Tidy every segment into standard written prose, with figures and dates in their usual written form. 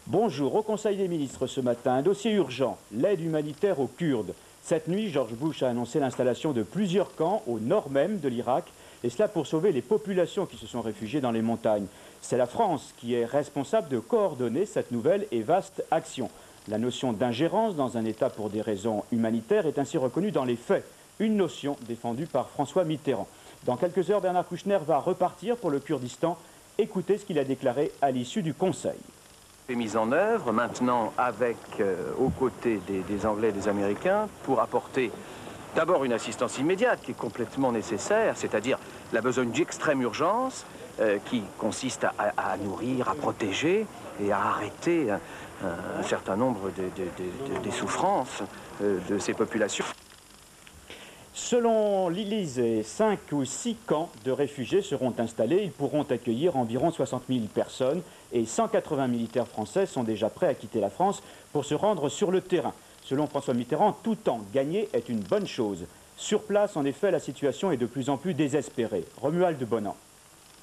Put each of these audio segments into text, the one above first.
Bonjour, au Conseil des ministres ce matin, un dossier urgent, l'aide humanitaire aux Kurdes. Cette nuit, George Bush a annoncé l'installation de plusieurs camps au nord même de l'Irak, et cela pour sauver les populations qui se sont réfugiées dans les montagnes. C'est la France qui est responsable de coordonner cette nouvelle et vaste action. La notion d'ingérence dans un État pour des raisons humanitaires est ainsi reconnue dans les faits, une notion défendue par François Mitterrand. Dans quelques heures, Bernard Kouchner va repartir pour le Kurdistan. Écoutez ce qu'il a déclaré à l'issue du Conseil. Mise en œuvre maintenant aux côtés des Anglais et des Américains pour apporter d'abord une assistance immédiate qui est complètement nécessaire, c'est-à-dire la besogne d'extrême urgence qui consiste à nourrir, à protéger et à arrêter un certain nombre des souffrances de ces populations. Selon l'Élysée, 5 ou 6 camps de réfugiés seront installés. Ils pourront accueillir environ 60 000 personnes et 180 militaires français sont déjà prêts à quitter la France pour se rendre sur le terrain. Selon François Mitterrand, tout temps gagné est une bonne chose. Sur place, en effet, la situation est de plus en plus désespérée. Romuald Bonan.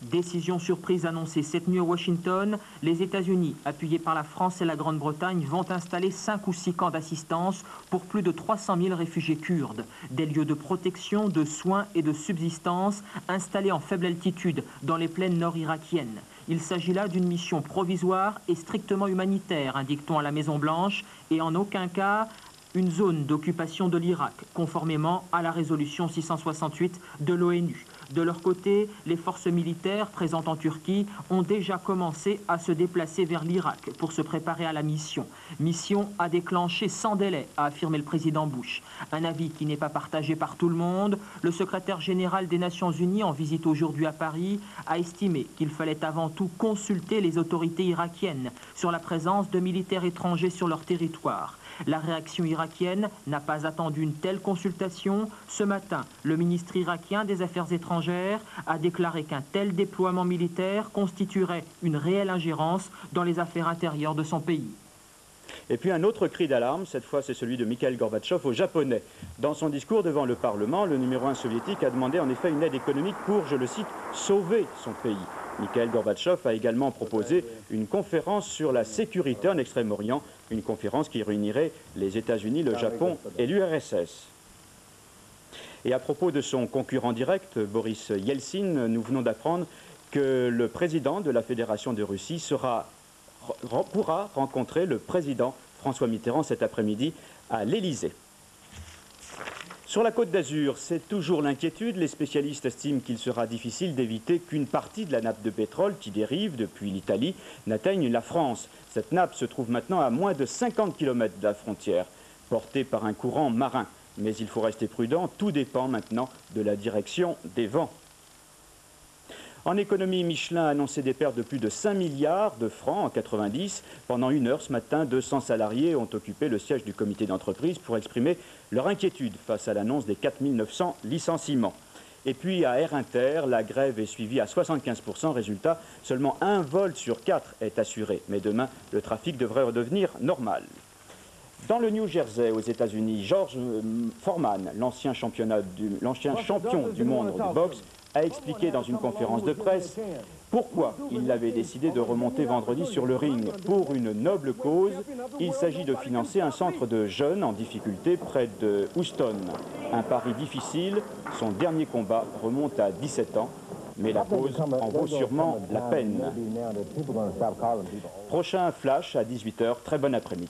Décision surprise annoncée cette nuit à Washington, les États-Unis, appuyés par la France et la Grande-Bretagne, vont installer 5 ou 6 camps d'assistance pour plus de 300 000 réfugiés kurdes. Des lieux de protection, de soins et de subsistance installés en faible altitude dans les plaines nord-irakiennes. Il s'agit là d'une mission provisoire et strictement humanitaire, indique-t-on à la Maison-Blanche, et en aucun cas une zone d'occupation de l'Irak, conformément à la résolution 668 de l'ONU. De leur côté, les forces militaires présentes en Turquie ont déjà commencé à se déplacer vers l'Irak pour se préparer à la mission. Mission à déclencher sans délai, a affirmé le président Bush. Un avis qui n'est pas partagé par tout le monde. Le secrétaire général des Nations Unies, en visite aujourd'hui à Paris, a estimé qu'il fallait avant tout consulter les autorités irakiennes sur la présence de militaires étrangers sur leur territoire. La réaction irakienne n'a pas attendu une telle consultation. Ce matin, le ministre irakien des Affaires étrangères a déclaré qu'un tel déploiement militaire constituerait une réelle ingérence dans les affaires intérieures de son pays. Et puis un autre cri d'alarme, cette fois c'est celui de Mikhail Gorbatchev aux Japonais. Dans son discours devant le Parlement, le numéro 1 soviétique a demandé en effet une aide économique pour, je le cite, sauver son pays. Mikhail Gorbatchev a également proposé une conférence sur la sécurité en Extrême-Orient, une conférence qui réunirait les États-Unis, le Japon et l'URSS. Et à propos de son concurrent direct, Boris Yeltsin, nous venons d'apprendre que le président de la Fédération de Russie pourra rencontrer le président François Mitterrand cet après-midi à l'Élysée. Sur la Côte d'Azur, c'est toujours l'inquiétude. Les spécialistes estiment qu'il sera difficile d'éviter qu'une partie de la nappe de pétrole qui dérive depuis l'Italie n'atteigne la France. Cette nappe se trouve maintenant à moins de 50 km de la frontière, portée par un courant marin. Mais il faut rester prudent, tout dépend maintenant de la direction des vents. En économie, Michelin a annoncé des pertes de plus de 5 milliards de francs en 90. Pendant 1 heure ce matin, 200 salariés ont occupé le siège du comité d'entreprise pour exprimer leur inquiétude face à l'annonce des 4 900 licenciements. Et puis à Air Inter, la grève est suivie à 75%. Résultat, seulement 1 vol sur 4 est assuré. Mais demain, le trafic devrait redevenir normal. Dans le New Jersey, aux États-Unis, George Foreman, l'ancien champion du monde de boxe, a expliqué dans une conférence de presse pourquoi il avait décidé de remonter vendredi sur le ring. Pour une noble cause, il s'agit de financer un centre de jeunes en difficulté près de Houston. Un pari difficile, son dernier combat remonte à 17 ans, mais la cause en vaut sûrement la peine. Prochain flash à 18 h, très bon après-midi.